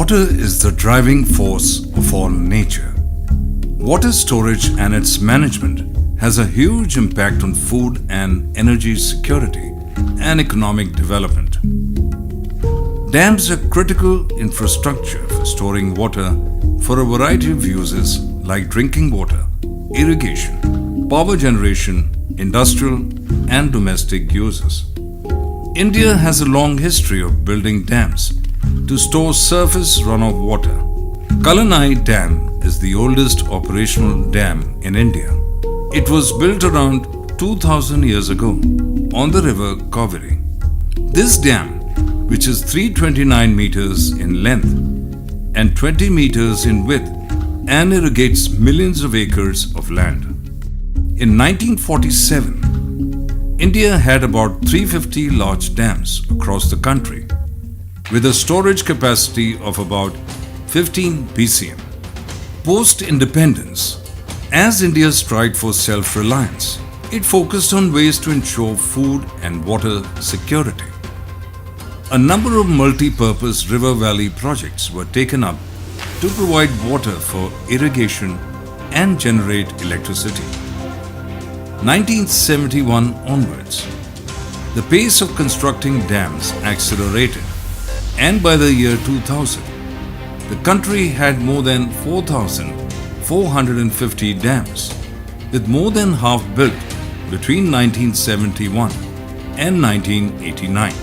Water is the driving force of all nature. Water storage and its management has a huge impact on food and energy security and economic development. Dams are critical infrastructure for storing water for a variety of uses like drinking water, irrigation, power generation, industrial and domestic uses. India has a long history of building dams to store surface runoff water. Kallanai Dam is the oldest operational dam in India. It was built around 2000 years ago on the river Kaveri. This dam, which is 329 meters in length and 20 meters in width, and irrigates millions of acres of land. In 1947, India had about 350 large dams across the country, with a storage capacity of about 15 BCM. Post-independence, as India strived for self-reliance, it focused on ways to ensure food and water security. A number of multi-purpose river valley projects were taken up to provide water for irrigation and generate electricity. 1971 onwards, the pace of constructing dams accelerated, and by the year 2000, the country had more than 4,450 dams, with more than half built between 1971 and 1989.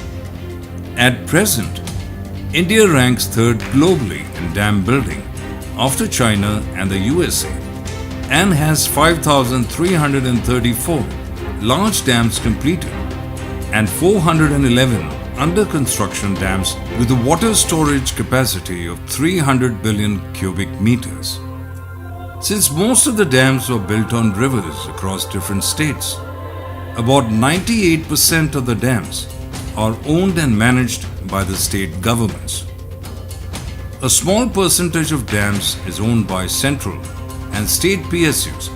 At present, India ranks third globally in dam building after China and the USA, and has 5,334 large dams completed and 411 under construction dams with a water storage capacity of 300 billion cubic meters. Since most of the dams were built on rivers across different states, about 98% of the dams are owned and managed by the state governments. A small percentage of dams is owned by central and state PSUs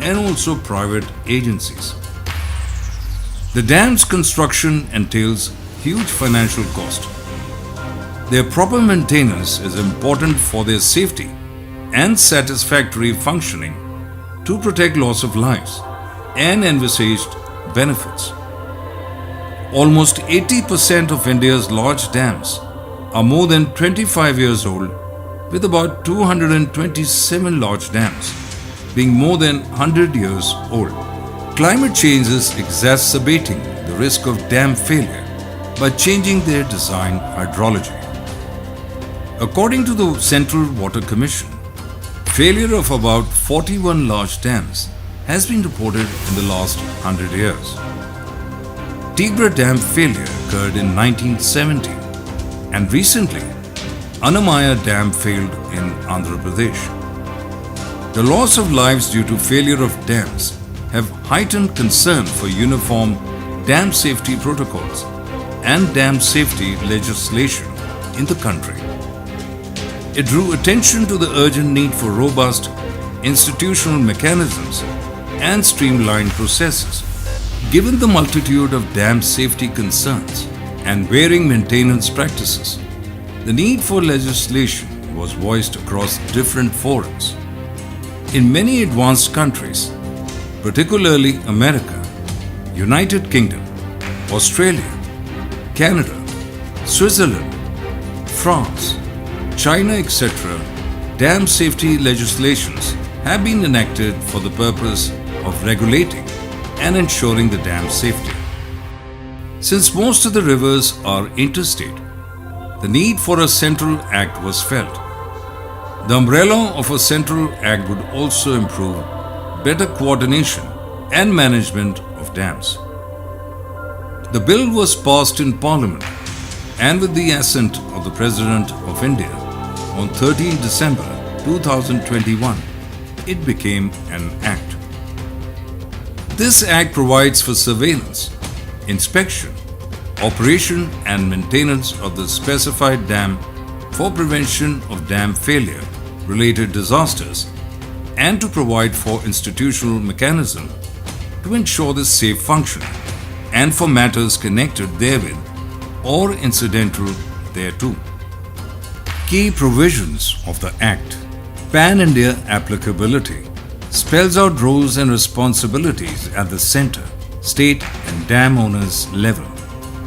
and also private agencies. The dam's construction entails huge financial cost. Their proper maintenance is important for their safety and satisfactory functioning to protect loss of lives and envisaged benefits. Almost 80% of India's large dams are more than 25 years old, with about 227 large dams being more than 100 years old. Climate change is exacerbating the risk of dam failure by changing their design hydrology. According to the Central Water Commission, failure of about 41 large dams has been reported in the last 100 years. Tibra Dam failure occurred in 1970, and recently, Annamaya Dam failed in Andhra Pradesh. The loss of lives due to failure of dams have heightened concern for uniform dam safety protocols and dam safety legislation in the country. It drew attention to the urgent need for robust institutional mechanisms and streamlined processes. Given the multitude of dam safety concerns and varying maintenance practices, the need for legislation was voiced across different forums. In many advanced countries, particularly America, United Kingdom, Australia, Canada, Switzerland, France, China, etc., dam safety legislations have been enacted for the purpose of regulating and ensuring the dam safety. Since most of the rivers are interstate, the need for a central act was felt. The umbrella of a central act would also improve better coordination and management of dams. The bill was passed in Parliament and with the assent of the President of India on 13 December 2021, it became an act. This act provides for surveillance, inspection, operation and maintenance of the specified dam for prevention of dam failure related disasters and to provide for institutional mechanism to ensure the safe function and for matters connected therewith or incidental thereto. Key provisions of the Act. Pan-India applicability spells out roles and responsibilities at the centre, state and dam owners level.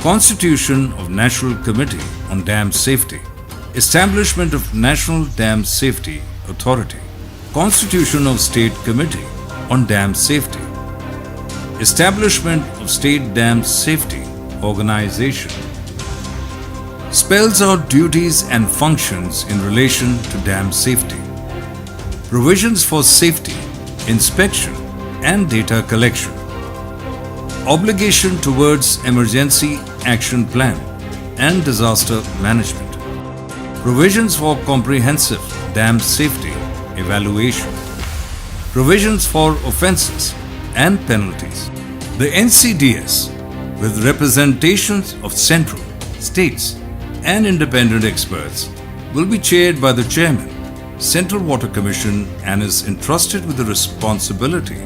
Constitution of National Committee on Dam Safety. Establishment of National Dam Safety Authority. Constitution of State Committee on Dam Safety. Establishment of State Dam Safety Organization. Spells out duties and functions in relation to dam safety. Provisions for safety, inspection and data collection. Obligation towards emergency action plan and disaster management. Provisions for comprehensive dam safety evaluation. Provisions for offences and penalties. The NCDS, with representations of central, states and independent experts, will be chaired by the Chairman, Central Water Commission, and is entrusted with the responsibility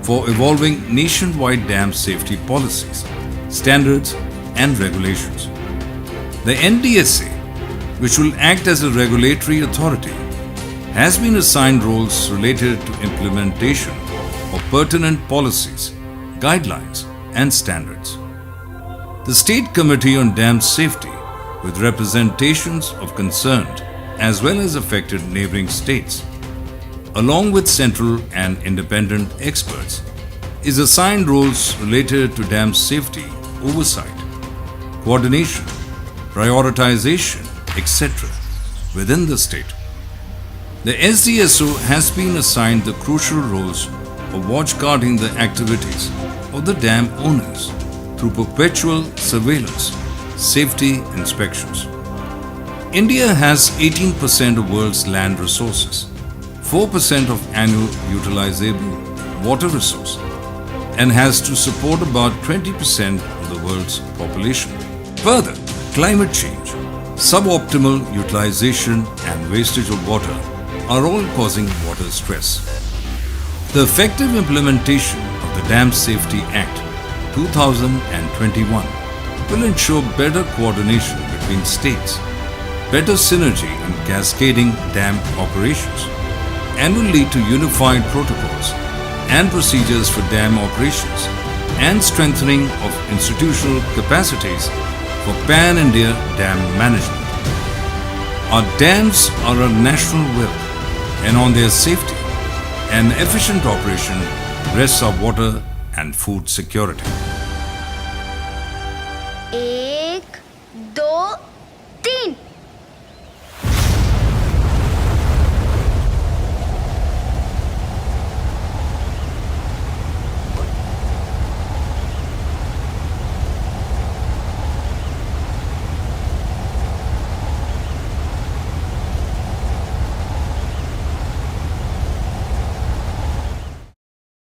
for evolving nationwide dam safety policies, standards and regulations. The NDSA, which will act as a regulatory authority, has been assigned roles related to implementation of pertinent policies, guidelines and standards. The State Committee on Dam Safety, with representations of concerned as well as affected neighbouring states, along with central and independent experts, is assigned roles related to dam safety oversight, coordination, prioritization, etc. within the state. The SDSO has been assigned the crucial roles of watchguarding the activities of the dam owners through perpetual surveillance, safety inspections. India has 18% of world's land resources, 4% of annual utilizable water resource, and has to support about 20% of the world's population. Further, climate change, suboptimal utilization and wastage of water are all causing water stress. The effective implementation of the Dam Safety Act 2021 will ensure better coordination between states, better synergy in cascading dam operations, and will lead to unified protocols and procedures for dam operations and strengthening of institutional capacities for pan-India dam management. Our dams are a national wealth, and on their safety and efficient operation rests our water and food security.